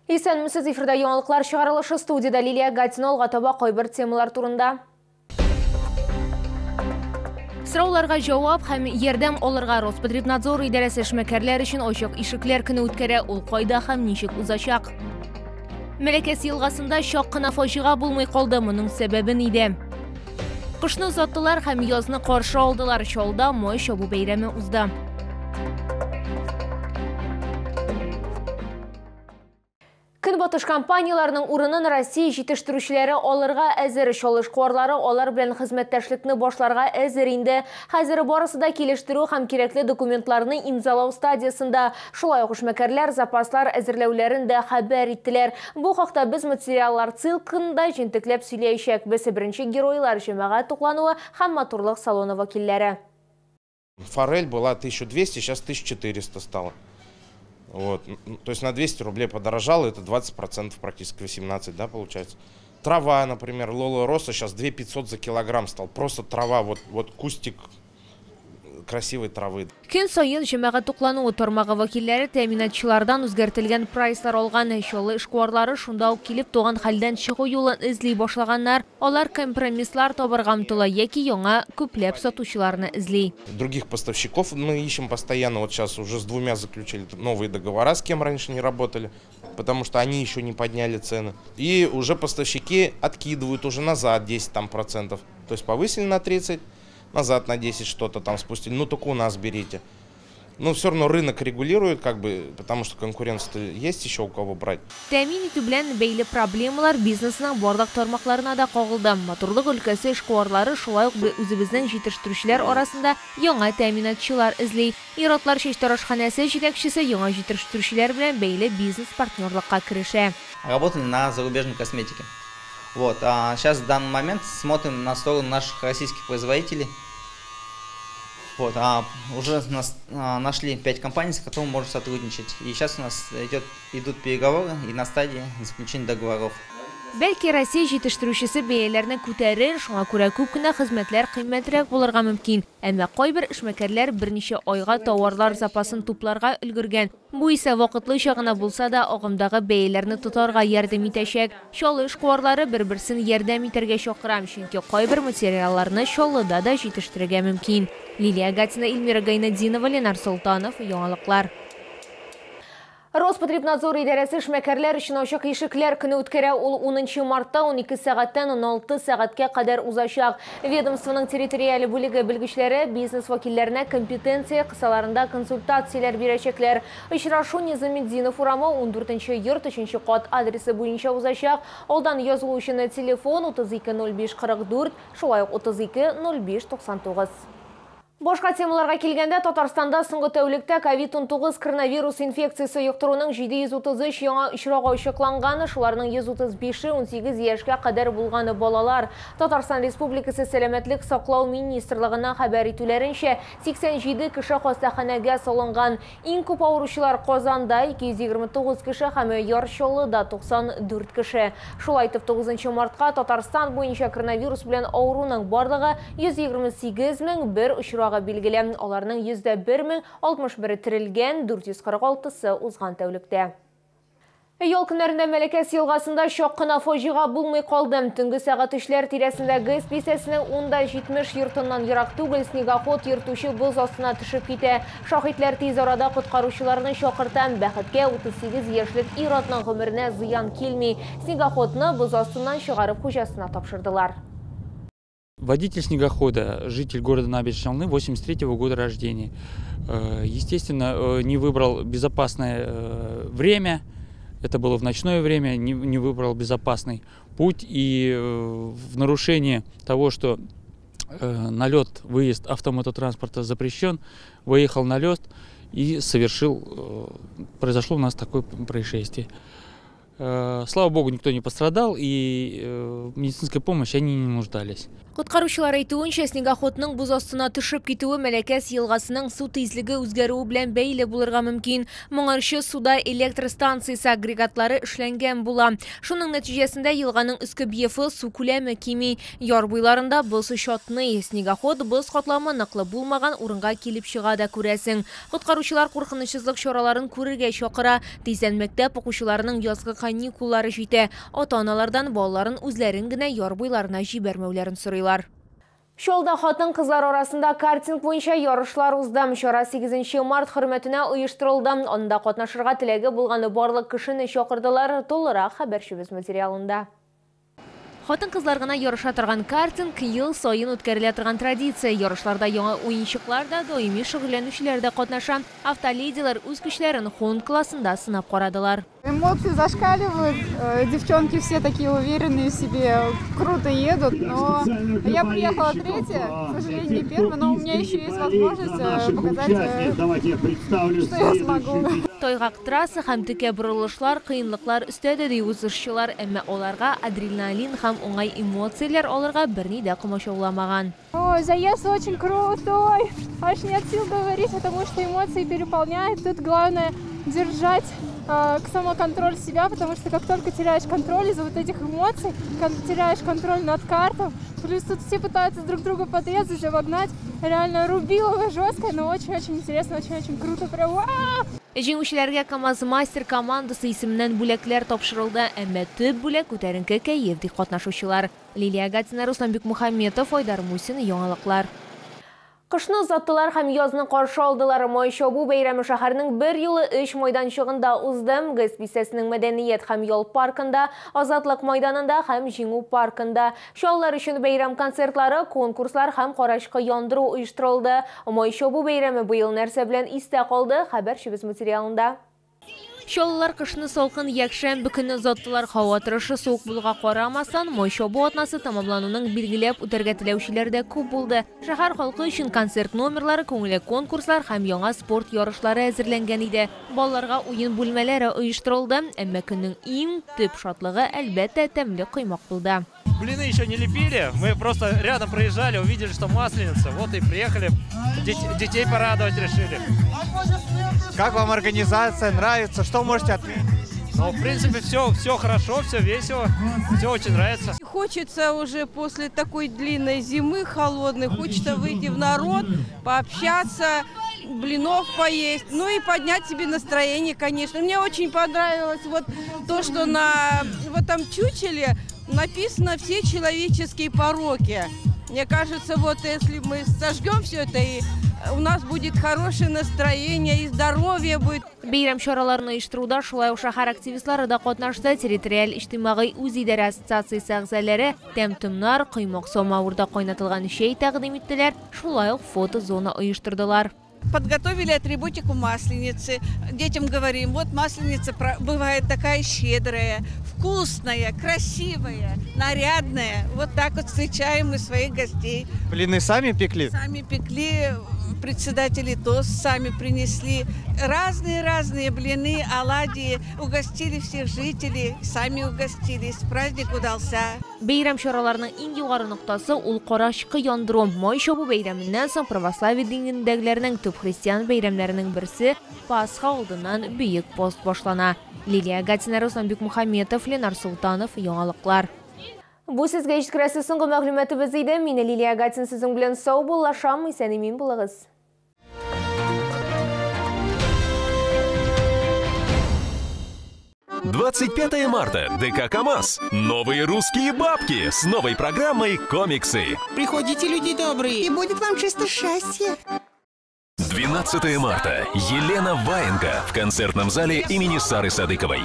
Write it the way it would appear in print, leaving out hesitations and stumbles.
Исәнмесез, эфирда яңалыклар чыгарылышы, студияда Лилия Гатина, таба кайбер темалар турында. Сорауларга жауап һәм ярдәм алырга Роспотребнадзор идарәсе эшмәкәрләр өчен ачык ишекләр көне үткәрә, ул кайда һәм ничек узачак. Мәләкәс елгасында шак кына фаҗига булмый калды, моның сәбәбе нидә? Кышны озаттылар һәм язны каршы алдылар, Чаллыда май чабу бәйрәме узды. Көнбатыш компанияларның урынын Россия җитештерүчеләре алырга әзер, чалыш куарлары алар белән хезмәттәшлекне башларга әзер инде. Хәзер барысы да килештерү һәм кирәкле документларны имзалау стадиясында. Шулай ук эшмәкәрләр запаслар әзерләүләрен дә хәбәр иттеләр. Бу хакта без материаллар циркында җентекләп сөйләячәк. Беренче геройлар җәмәгать туклануы һәм моторлык салоны вәкилләре. Форель была 1200, сейчас 1400 стала. Вот. То есть на 200 рублей подорожало, это 20%, практически 18, да, получается. Трава, например, Лола Роса сейчас 2500 за килограмм стал. Просто трава, вот кустик красивой травы. Көн сайын җәмәгать туклануы тармагы вәкилләре тәэминатчылардан үзгәртелгән прайслар алган, чаллы эшкуарлары шунда ук килеп туган хәлдән чыгу юлын эзли башлаганнар. Алар компромисслар табарга омтыла яки яңа күпләп сатучыларны эзли. Других поставщиков мы ищем постоянно. Вот сейчас уже с двумя заключили новые договора, с кем раньше не работали, потому что они еще не подняли цены. И уже поставщики откидывают уже назад 10%. То есть повысили на 30%. Назад на 10 что-то там спустили, ну только у нас берите. Но все равно рынок регулирует, потому что конкуренция есть еще у кого брать. Тәэмин итү белән бәйле проблемалар бизнесның барлык тармакларына да кагылды. Моторлык өлкәсе эшкуарлары шулай ук үзебезнең җитештерүчеләр арасында яңа тәэминатчылар эзли. Иратлар чәчтарашханәсе җитәкчесе яңа җитештерүчеләр белән бәйле бизнес-партнерлыкка керешә. Работали на зарубежной косметике. Вот, а сейчас в данный момент смотрим на сторону наших российских производителей. Вот, уже нашли 5 компаний, с которыми можем сотрудничать. И сейчас у нас идут переговоры и на стадии заключения договоров. Бәлки Россия җитештерүчесе бәяләрне күтәрер, шуңа күрә күп кенә хезмәтләр кыйммәтрәк булырга мөмкин. Әмма кайбер эшмәкәрләр берничә айга товарлар запасын тупларга өлгергән. Бу исә вакытлыча гына булса да агымдагы бәяләрне тотарга ярдәм итәчәк. Чаллы эшкуарлары бер-берсен ярдәм итәргә чакырам, чөнки кайбер материалларны Чаллыда да җитештерергә мөмкин. Лилия Гатина, Эльмира Гайнадинова, Ленар Солтанов, яңалыклар. Роспотребнадзор идарәсе эшмәкәрләр өчен ачык ишекләр көне үткәрә, ул 10 мартта 12 сәгатьтән 16 сәгатькә кадәр узачак. Ведомствоның территориаль бүлеге белгечләре бизнес вәкилләренә компетенция кысаларында консультацияләр бирәчәкләр. Очрашу Низаметдинов урамы 14 йорт 3 кат адресы буенча узачак. Алдан язылу өчен телефон 320544, шулай ук 320599. Башка темаларга килгәндә, Татарстанда соңгы тәүлектә COVID-19 коронавирус инфекциясе йоктыруның 733 яңа очрагы ачыкланган, шуларның 135-е 18 яшькә кадәр булган балалар. Татарстан Республикасы сәламәтлек саклау министрлыгының хәбәр итүләренчә, 87 кеше хастаханәгә салынган. Иң күп авыручылар Казанда 229 кеше һәм Чаллыда 94 кеше. Шулай итеп 9 мартка Татарстан буенча коронавирус белән авыруның барлыгы 128 мең бер очрагы билгеле. Аларның 101,061 терелгән, 446-сы узган тәүлектә. Ял көннәрендә Мәләкәс елгасында шак кына фаҗига булмый калды. Төнге сәгать 3-ләр тирәсендә ГЭС бистәсенең 10-70 йортыннан ерак түгел снегоход йөртүче боз астына төшеп китә. Шаһитлар тиз арада коткаручыларны чакырта. Бәхеткә 38 яшьлек ир-атның гомеренә зыян килми. Снегоходны боз астыннан чыгарып хуҗасына тапшырдылар. Водитель снегохода, житель города Набережной Челны, 83-го года рождения. Естественно, не выбрал безопасное время, это было в ночное время, не выбрал безопасный путь. И в нарушение того, что на лед выезд автомототранспорта запрещен, выехал на лед и произошло у нас такое происшествие. Слава богу, никто не пострадал, и в медицинской помощи они не нуждались. Құтқарушылар айтуынша, снегоходның бұз астына түшіп кетуі Мәләкәс елғасының су тезлігі өзгеруі білән бәйлі булырға мөмкин. Моңаршы суда электр станциясы агрегатлары эшләнгән була. Шуның нәтиҗәсендә елганың үске биефы су күләме кими. Яр буйларында бұз шатны, снегоход бұз катламы ныклы булмаган урынга килеп чыга да күрәсең. Құтқарушылар куркынычсызлык чараларын күрергә чакыра. Тиздән мәктәп укучыларының язгы каникуллары җитә. Ата-аналардан балаларын үзләрен генә яр буйларына җибәрмәүләрен сорыйлар. Шолда хатын кызлар арасында картинг буенча ярышлар узды. Чара 8 март хөрмәтенә оештырылды. Анда катнашырга теләге булганы барлык кешене чакырдылар. Толырак хәбәрчебез материалында. Хатын кызлар гына ярыша торган картинг ел сайын үткәрелә торган традиция. Ярышларда яңа уенчыклар да, даими шөгыльләнүчеләр дә катнаша. Автоледилар үз көчләрен хон классында сынап карадылар. Эмоции зашкаливают, девчонки все такие уверенные в себе, круто едут, но я приехала третья, к сожалению, не первая, но у меня еще есть возможность показать, что я смогу. Тойгак трасса һәм текә борылышлар, кыенлыклар өстәде ди узышчылар, әмма аларга адреналин һәм уңай эмоциялар алырга берни дә комачауламаган. Ой, заезд очень крутой, аж нет сил говорить, потому что эмоции переполняют. Тут главное держать самоконтроль себя, потому что как только теряешь контроль из-за вот этих эмоций, теряешь контроль над картом, плюс тут все пытаются друг друга подрезать, обогнать. Реально рубилово жесткое, но очень-очень интересно, очень-очень круто. Прям Җиңүчеләргә КамАЗ мастер командасы исеменнән бүләкләр тапшырылды, әмма төп бүләк күтәренке кәеф ди катнашучылар. Лилия Гатина, Руслан Бикмөхәмметов, Айдар Мусин, яңалыклар. Кышны озаттылар һәм язны каршы алдылар. Майчабу бәйрәме шәһәрнең бер юлы 3 майданчыгында узды. ГЭС бистәсенең мәдәният һәм ял паркында, Азатлык мәйданында һәм Җиңү паркында. Шулар өчен бәйрәм концертлары, конкурслар һәм карашкы яндыру оештырылды. Майчабу бәйрәме быел нәрсә белән истә калды? Хәбәрчебез материалында. Шоллар кышны салкын якшәмбе көнне озаттылар. Һава торышы суык булуга карамастан, Майчабу атнасы тамамлануның билгеләп үтәргә теләүчеләр дә күп булды. Шәһәр халкы өчен концерт номерлары, күңелле конкурслар һәм яңа спорт ярышлары әзерләнгән иде. Балаларга уен бүлмәләре оештырылды, әмма көннең иң төп шатлыгы әлбәттә тәмле коймак булды. Блины еще не лепили, мы просто рядом проезжали, увидели, что масленица, вот и приехали, детей порадовать решили. Как вам организация, нравится, что можете отметить? Ну, в принципе, все хорошо, все весело, все очень нравится. Хочется уже после такой длинной зимы холодной, хочется выйти в народ, пообщаться, блинов поесть, ну и поднять себе настроение, конечно. Мне очень понравилось вот то, что на в этом чучеле написано все человеческие пороки. Мне кажется, вот если мы сожгем все это, и у нас будет хорошее настроение и здоровье будет. Бәйрәм чараларны оештыруда шулай ук шәһәр активистлары да катнашты. Территориаль иҗтимагый үзидарә ассоциациясе әгъзалары тәм-томнар, коймак самавырда кайнатылган чәй тәкъдим иттеләр. Шулай ук фотозона оештырдылар. Подготовили атрибутику масленицы. Детям говорим, вот масленица бывает такая щедрая, вкусная, красивая, нарядная. Вот так вот встречаем мы своих гостей. Блины сами пекли? Сами пекли, председатели ТОС сами принесли. Разные блины, оладьи. Угостили всех жителей, сами угостились. Праздник удался. Бәйрәм чараларының иң югары ноктасы ул карашкы яндыру. Майчабу бәйрәменнән соң православие динендәгеләрнең төп христиан бәйрәмнәренең берсе Пасха алдыннан бөек пост башлана. Лилия Гатина, Руслан Бикмөхәмметов, Ленар Султанов, яңалыклар. Бу сезгә җиткерәсе соңгы мәгълүматыбыз иде. Мин Лилия Гатина сезнең белән сау булашам, исән-имин булыгыз. 25 марта. ДК КамАЗ. Новые русские бабки с новой программой «Комиксы». Приходите, люди добрые, и будет вам чисто счастье. 12 марта. Елена Ваенга в концертном зале имени Сары Садыковой.